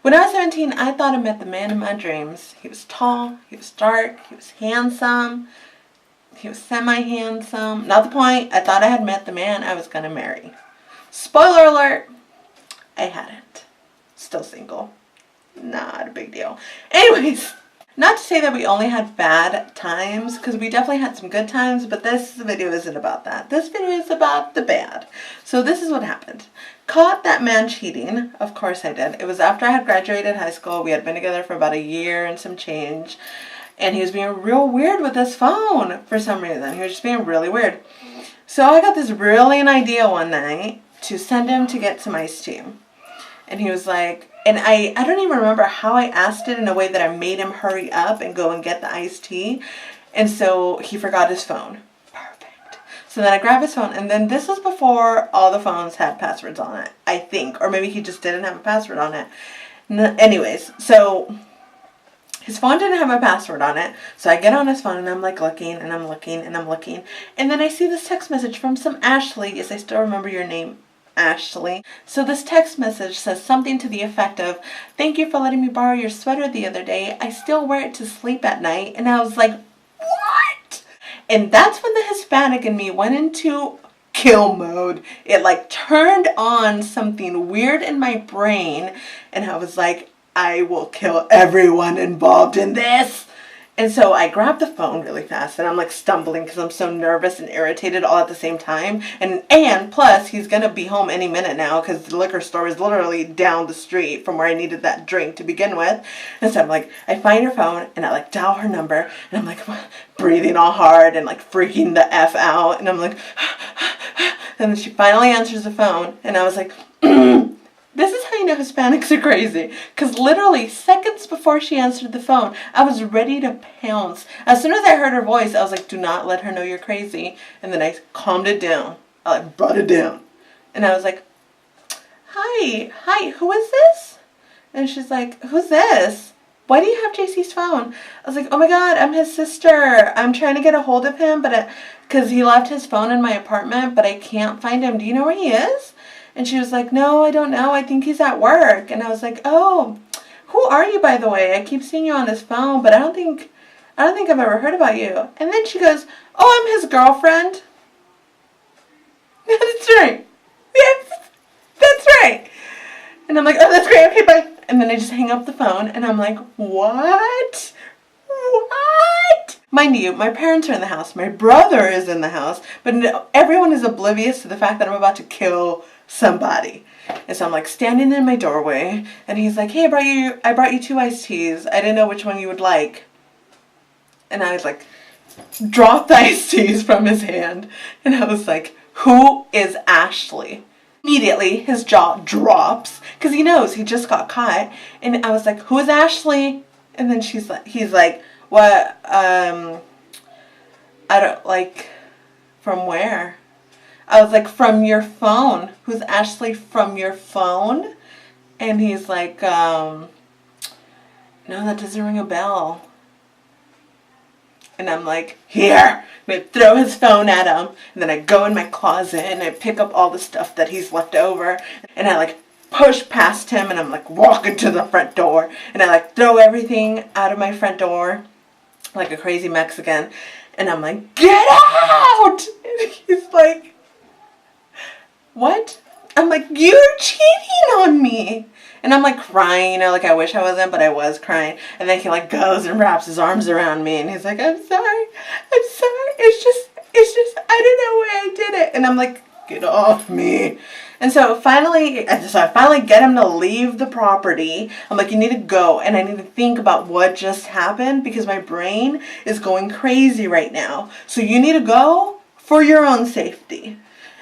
When I was 17, I thought I met the man of my dreams. He was tall, he was dark, he was handsome, he was semi-handsome. Not the point, I thought I had met the man I was going to marry. Spoiler alert, I hadn't. Still single. Not a big deal. Anyways, not to say that we only had bad times, because we definitely had some good times, but this video isn't about that. This video is about the bad. So this is what happened. Caught that man cheating. Of course I did. It was after I had graduated high school. We had been together for about a year and some change. And he was being real weird with his phone for some reason. He was just being really weird. So I got this brilliant idea one night to send him to get some iced tea. And he was like, and I don't even remember how I asked it in a way that I made him hurry up and go and get the iced tea. And so he forgot his phone. Perfect. So then I grabbed his phone, and then this was before all the phones had passwords on it, I think. Or maybe he just didn't have a password on it. Anyways, so his phone didn't have a password on it. So I get on his phone and I'm like looking and I'm looking and I'm looking. And then I see this text message from some Ashley. Yes, I still remember your name, Ashley. So this text message says something to the effect of, "Thank you for letting me borrow your sweater the other day. I still wear it to sleep at night." And I was like, what? And that's when the Hispanic in me went into kill mode. It like turned on something weird in my brain. And I was like, I will kill everyone involved in this. And so I grabbed the phone really fast, and I'm like stumbling because I'm so nervous and irritated all at the same time. And plus, he's going to be home any minute now because the liquor store is literally down the street from where I needed that drink to begin with. And so I'm like, I find her phone and I like dial her number, and I'm like breathing all hard and like freaking the F out. And I'm like, and then she finally answers the phone, and I was like, this is how you know Hispanics are crazy. Because literally seconds before she answered the phone, I was ready to pounce. As soon as I heard her voice, I was like, do not let her know you're crazy. And then I calmed it down. I like brought it down. And I was like, hi, who is this? And she's like, who's this? Why do you have JC's phone? I was like, oh my God, I'm his sister. I'm trying to get a hold of him, but because he left his phone in my apartment, but I can't find him. Do you know where he is? And she was like, no, I don't know. I think he's at work. And I was like, oh, who are you, by the way? I keep seeing you on his phone, but I don't think I've ever heard about you. And then she goes, oh, I'm his girlfriend. That's right. Yes, that's right. And I'm like, oh, that's great. Okay, bye. And then I just hang up the phone, and I'm like, what? What? Mind you, my parents are in the house. My brother is in the house. But everyone is oblivious to the fact that I'm about to kill somebody. And so I'm like standing in my doorway, and he's like, hey, I brought you 2 iced teas. I didn't know which one you would like. And I was like, dropped the iced teas from his hand, and I was like, who is Ashley? Immediately his jaw drops because he knows he just got caught. And I was like, who is Ashley? And then he's like, what? I don't like, from where? I was like, from your phone. Who's Ashley from your phone? And he's like, no, that doesn't ring a bell. And I'm like, here. And I throw his phone at him. And then I go in my closet and I pick up all the stuff that he's left over. And I like push past him, and I'm like walking to the front door. And I like throw everything out of my front door like a crazy Mexican. And I'm like, get out! And he's like, what? I'm like, you're cheating on me. And I'm like crying, like I wish I wasn't, but I was crying. And then he like goes and wraps his arms around me, and he's like, I'm sorry. It's just, I don't know why I did it. And I'm like, get off me. And so I finally get him to leave the property. I'm like, you need to go, and I need to think about what just happened because my brain is going crazy right now. So you need to go for your own safety.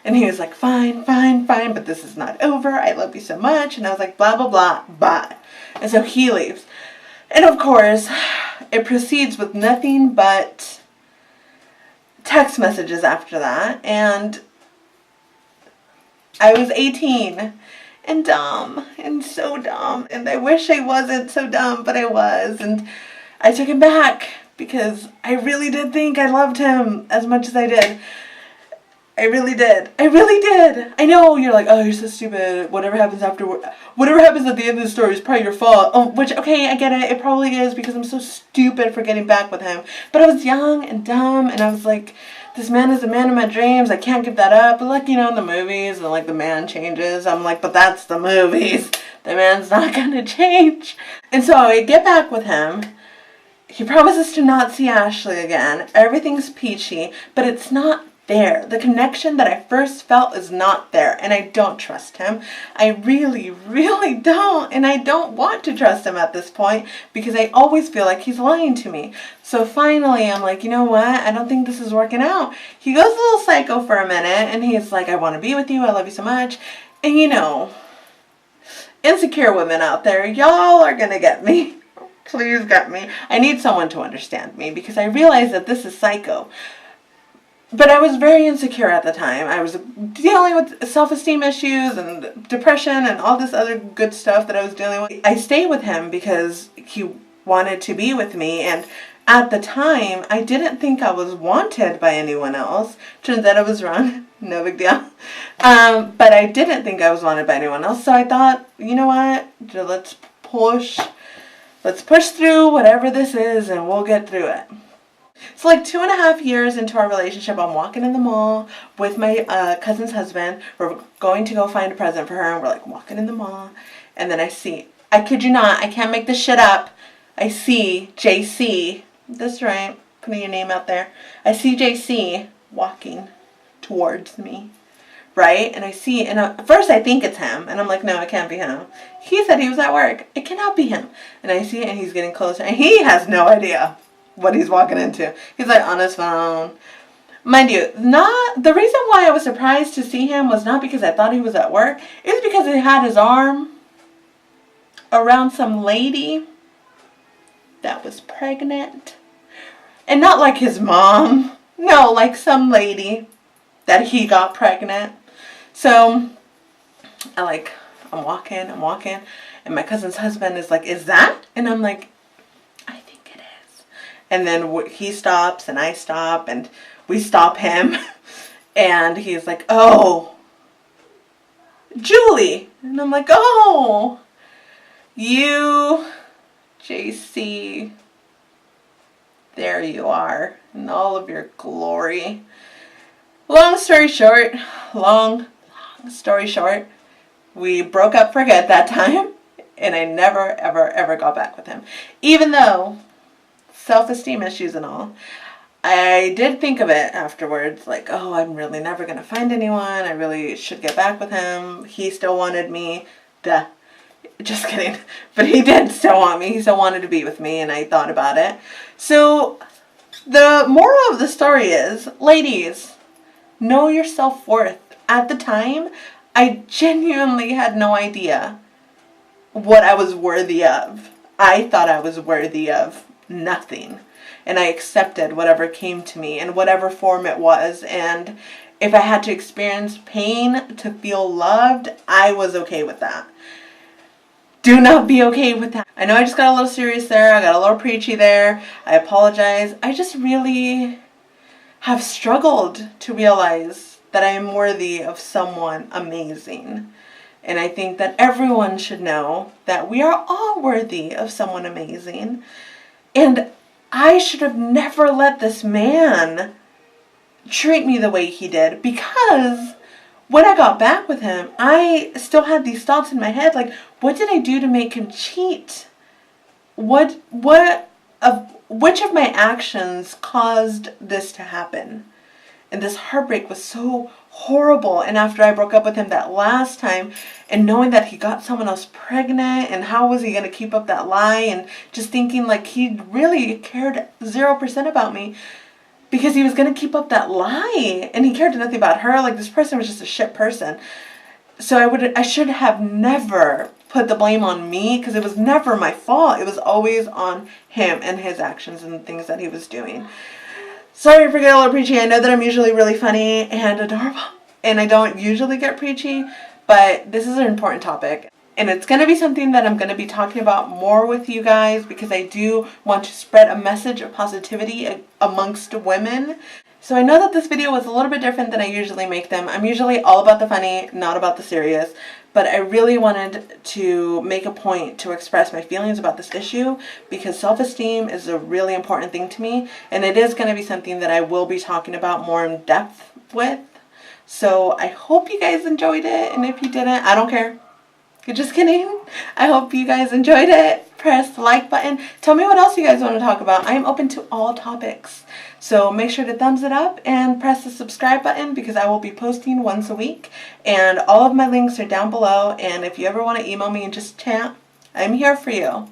And he was like, fine, but this is not over. I love you so much. And I was like, blah, blah, blah, bye. And so he leaves. And of course, it proceeds with nothing but text messages after that. And I was 18 and dumb and so dumb. And I wish I wasn't so dumb, but I was. And I took him back because I really did think I loved him as much as I did. I really did. I really did. I know you're like, oh, you're so stupid. Whatever happens at the end of the story is probably your fault. Oh, which, okay, I get it. It probably is because I'm so stupid for getting back with him. But I was young and dumb, and I was like, this man is the man of my dreams. I can't give that up. But like, in the movies, and like the man changes. I'm like, but that's the movies. The man's not gonna change. And so I get back with him. He promises to not see Ashley again. Everything's peachy, but it's not there. The connection that I first felt is not there, and I don't trust him. I really, really don't, and I don't want to trust him at this point because I always feel like he's lying to me. So finally, I'm like, you know what? I don't think this is working out. He goes a little psycho for a minute, and he's like, I want to be with you. I love you so much. And insecure women out there, y'all are gonna get me. Please get me. I need someone to understand me because I realize that this is psycho. But I was very insecure at the time. I was dealing with self-esteem issues and depression and all this other good stuff that I was dealing with. I stayed with him because he wanted to be with me. And at the time, I didn't think I was wanted by anyone else. Turns out I was wrong. No big deal. But I didn't think I was wanted by anyone else. So I thought, you know what? Let's push through whatever this is and we'll get through it. So like 2.5 years into our relationship, I'm walking in the mall with my cousin's husband. We're going to go find a present for her, and we're like walking in the mall. And then I kid you not, I can't make this shit up. I see JC, that's right, putting your name out there. I see JC walking towards me, right? And at first I think it's him, and I'm like, no, it can't be him. He said he was at work. It cannot be him. And I see it, and he's getting closer, and he has no idea what he's walking into. He's like on his phone. Mind you, the reason why I was surprised to see him was not because I thought he was at work. It was because he had his arm around some lady that was pregnant. And not like his mom. No, like some lady that he got pregnant. So, I'm walking. And my cousin's husband is like, is that? And I'm like, and then he stops and I stop and we stop him. And he's like, oh, Julie. And I'm like, oh, you, JC, there you are in all of your glory. Long story short, we broke up for good that time. And I never, ever, ever got back with him. Even though self-esteem issues and all, I did think of it afterwards, like, oh, I'm really never going to find anyone. I really should get back with him. He still wanted me. Duh. Just kidding. But he did still want me. He still wanted to be with me, and I thought about it. So, the moral of the story is, ladies, know your self-worth. At the time, I genuinely had no idea what I was worthy of. I thought I was worthy of nothing, and I accepted whatever came to me in whatever form it was. And if I had to experience pain to feel loved, I was okay with that. Do not be okay with that. I know I just got a little serious there. I got a little preachy there. I apologize. I just really have struggled to realize that I am worthy of someone amazing. And I think that everyone should know that we are all worthy of someone amazing. And I should have never let this man treat me the way he did, because when I got back with him, I still had these thoughts in my head, like, what did I do to make him cheat? Which of my actions caused this to happen? And this heartbreak was so horrible. And after I broke up with him that last time, and knowing that he got someone else pregnant, and how was he going to keep up that lie, and just thinking like he really cared 0% about me because he was going to keep up that lie, and he cared nothing about her. Like, this person was just a shit person. So I should have never put the blame on me, because it was never my fault. It was always on him and his actions and the things that he was doing. Sorry for getting a little preachy. I know that I'm usually really funny and adorable, and I don't usually get preachy, but this is an important topic. And it's going to be something that I'm going to be talking about more with you guys, because I do want to spread a message of positivity amongst women. So I know that this video was a little bit different than I usually make them. I'm usually all about the funny, not about the serious. But I really wanted to make a point to express my feelings about this issue because self-esteem is a really important thing to me. And it is going to be something that I will be talking about more in depth with. So I hope you guys enjoyed it. And if you didn't, I don't care. You're just kidding. I hope you guys enjoyed it. Press the like button. Tell me what else you guys want to talk about. I am open to all topics. So make sure to thumbs it up and press the subscribe button because I will be posting once a week. And all of my links are down below. And if you ever want to email me and just chat, I'm here for you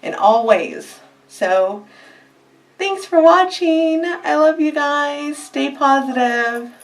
in all ways. So thanks for watching. I love you guys. Stay positive.